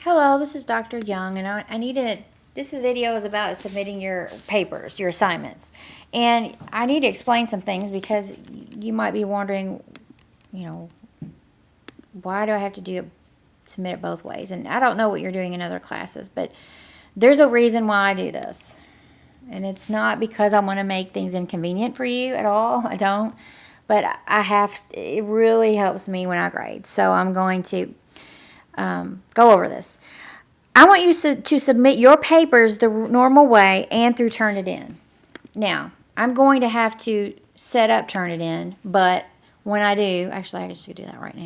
Hello, this is Dr. Young, and I need to. This video is about submitting your papers, your assignments, and I need to explain some things because you might be wondering, why do I have to submit it both ways? And I don't know what you're doing in other classes, but there's a reason why I do this, and it's not because I want to make things inconvenient for you at all. I don't, but I have. It really helps me when I grade, so I'm going to go over this. I want you to submit your papers the normal way and through Turnitin. Now, I'm going to have to set up Turnitin, but when I do, actually I just do that right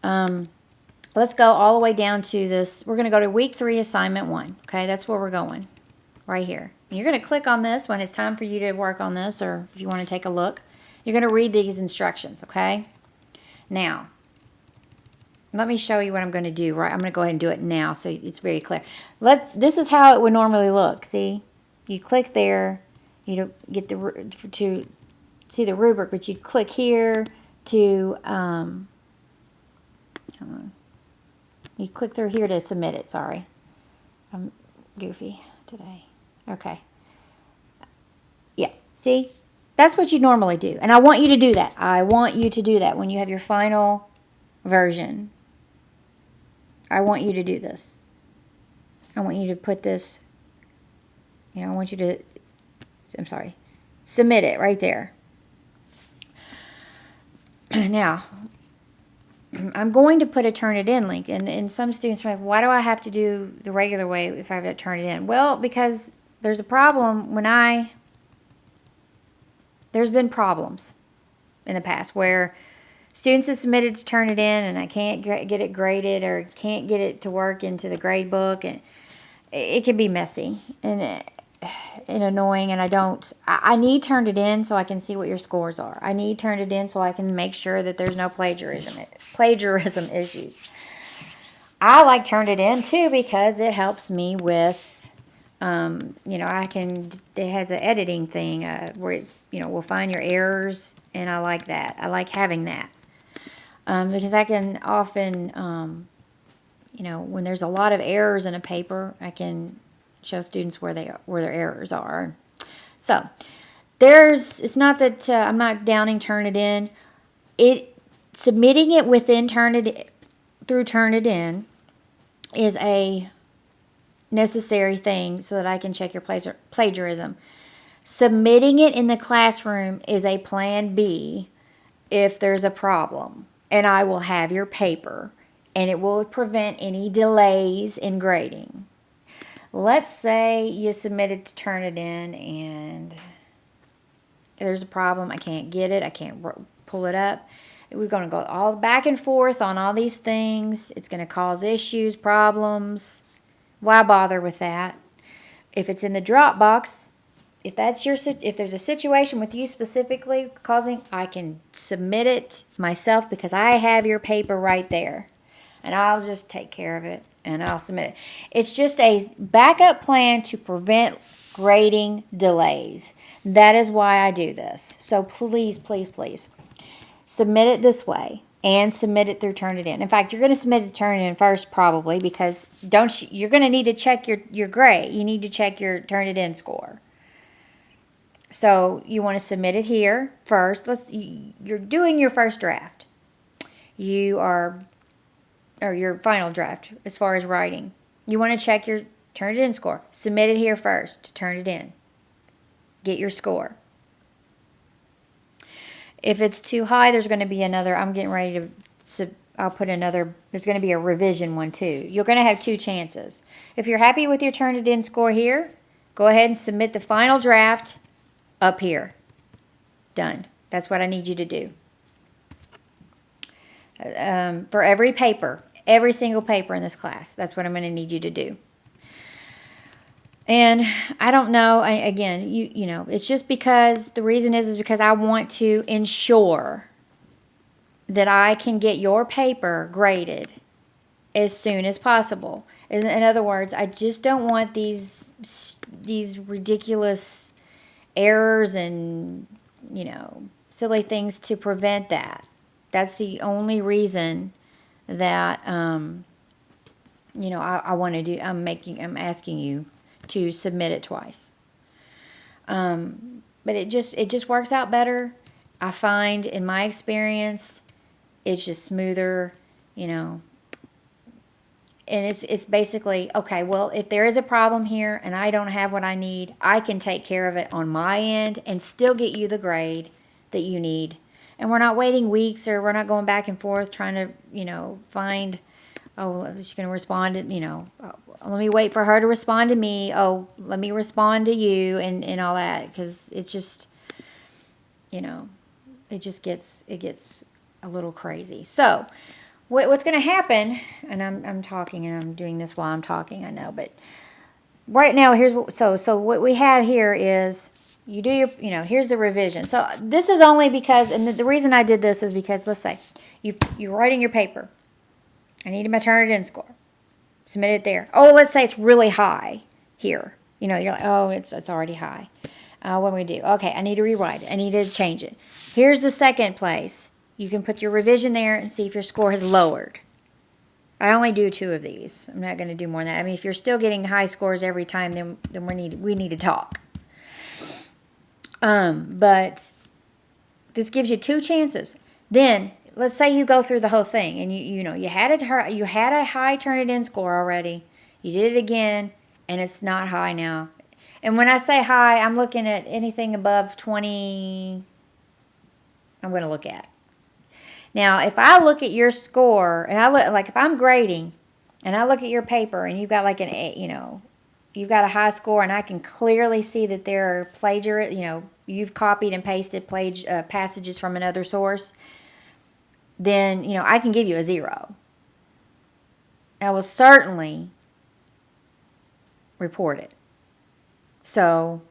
now. Let's go all the way down to this. We're going to go to week 3, assignment 1. Okay, that's where we're going, right here. And you're going to click on this when it's time for you to work on this, or if you want to take a look. You're going to read these instructions, okay? Now, let me show you what I'm going to do. Right, I'm going to go ahead and do it now so it's very clear. This is how it would normally look. See, you click there, you get to see the rubric, but you click here to you click through here to submit it. Sorry, I'm goofy today. Okay, yeah. See, that's what you normally do, and I want you to do that. I want you to do that when you have your final version. I want you to do this. I want you to put this, I want you to, submit it right there. Now, I'm going to put a Turnitin link, and some students are like, why do I have to do the regular way if I have to turn it in? Well, because there's a problem there's been problems in the past where students have submitted to Turnitin and I can't get it graded or can't get it to work into the grade book, and it can be messy and annoying, and I need Turnitin so I can see what your scores are. I need Turnitin so I can make sure that there's no plagiarism issues. I like Turnitin too because it helps me with it has an editing thing where it's, we'll find your errors, and I like that. I like having that. Because I can often, when there's a lot of errors in a paper, I can show students where their errors are. So, it's not that I'm not downing Turnitin. Submitting it within Turnitin, through Turnitin, is a necessary thing so that I can check your plagiarism. Submitting it in the classroom is a plan B if there's a problem. And I will have your paper, and it will prevent any delays in grading. Let's say you submitted to Turnitin and there's a problem. I can't get it. I can't pull it up. We're going to go all back and forth on all these things. It's going to cause issues, problems. Why bother with that? If it's in the Dropbox, if there's a situation with you specifically causing, I can submit it myself because I have your paper right there, and I'll just take care of it and I'll submit it. It's just a backup plan to prevent grading delays. That is why I do this. So please, please, please submit it this way and submit it through Turnitin. In fact, you're going to submit it to Turnitin first probably because you're going to need to check your grade. You need to check your Turnitin score. So you want to submit it here first. You're doing your first draft. Or your final draft as far as writing. You want to check your Turnitin score. Submit it here first to Turnitin. Get your score. If it's too high, there's going to be another. I'm getting ready I'll put another. There's going to be a revision one too. You're going to have 2 chances. If you're happy with your Turnitin score here, go ahead and submit the final draft up here. Done. That's what I need you to do. For every paper, every single paper in this class, that's what I'm going to need you to do. And I don't know, again, it's just because, the reason is because I want to ensure that I can get your paper graded as soon as possible. In other words, I just don't want these ridiculous errors and, silly things to prevent that. That's the only reason that you know, I want to do, I'm asking you to submit it twice. But it just works out better. I find in my experience, it's just smoother, you know. And it's basically, okay, well, if there is a problem here and I don't have what I need, I can take care of it on my end and still get you the grade that you need. And we're not waiting weeks, or we're not going back and forth trying to, you know, find, oh, she's going to respond to, you know, oh, let me wait for her to respond to me. Oh, let me respond to you, and all that. Because it's just, you know, it gets a little crazy. So what's going to happen, and I'm talking and I'm doing this while I'm talking, I know, but right now here's what, so what we have here is you do your, you know, here's the revision. So this is only because, and the reason I did this is because, let's say you're writing your paper. I need my Turnitin score. Submit it there. Oh, let's say it's really high here. You know, you're like, oh, it's already high. What do we do? Okay, I need to rewrite it. I need to change it. Here's the second place. You can put your revision there and see if your score has lowered. I only do 2 of these. I'm not going to do more than that. I mean, if you're still getting high scores every time, then we need to talk. But this gives you 2 chances. Then let's say you go through the whole thing and you know you had a high Turnitin score already. You did it again and it's not high now. And when I say high, I'm looking at anything above 20. I'm going to look at. Now, if I look at your score and I look, like if I'm grading and I look at your paper and you've got like an 8, you know, you've got a high score and I can clearly see that there are plagiarism, you know, you've copied and pasted passages from another source, then, you know, I can give you a 0. I will certainly report it. So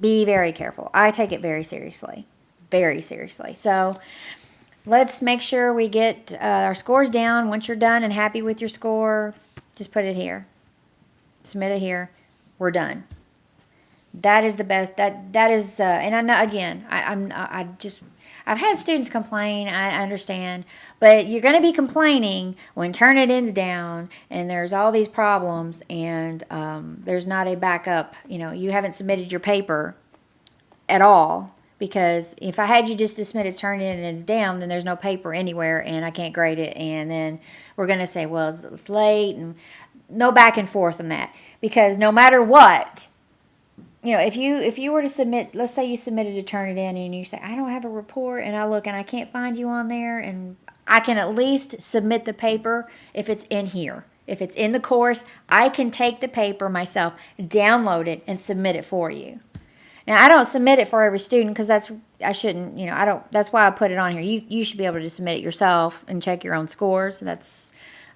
be very careful. I take it very seriously. Very seriously. So let's make sure we get our scores down. Once you're done and happy with your score, just put it here. Submit it here. We're done. That is the best. That is, and I'm not, again, I've had students complain, I understand, but you're going to be complaining when Turnitin's down and there's all these problems and there's not a backup, you know, you haven't submitted your paper at all, because if I had you just submitted Turnitin and it's down, then there's no paper anywhere and I can't grade it, and then we're going to say, well, it's late, and no back and forth on that, because no matter what, you know, if you were to submit, let's say you submitted a Turnitin and you say, I don't have a report, and I look and I can't find you on there, and I can at least submit the paper if it's in here. If it's in the course, I can take the paper myself, download it, and submit it for you. Now, I don't submit it for every student because I shouldn't, you know, that's why I put it on here. You should be able to submit it yourself and check your own scores. But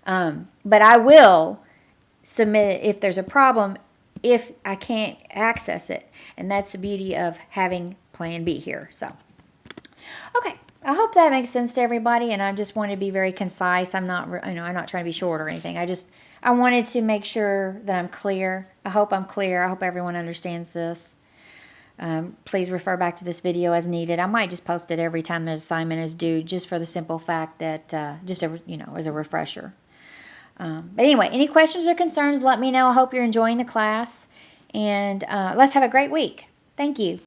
I will submit it if there's a problem, if I can't access it. And that's the beauty of having Plan B here. So, okay. I hope that makes sense to everybody, and I just want to be very concise. I'm not trying to be short or anything. I wanted to make sure that I'm clear. I hope I'm clear. I hope everyone understands this. Please refer back to this video as needed. I might just post it every time the assignment is due, just for the simple fact that, as a refresher. But anyway, any questions or concerns, let me know. I hope you're enjoying the class. And let's have a great week. Thank you.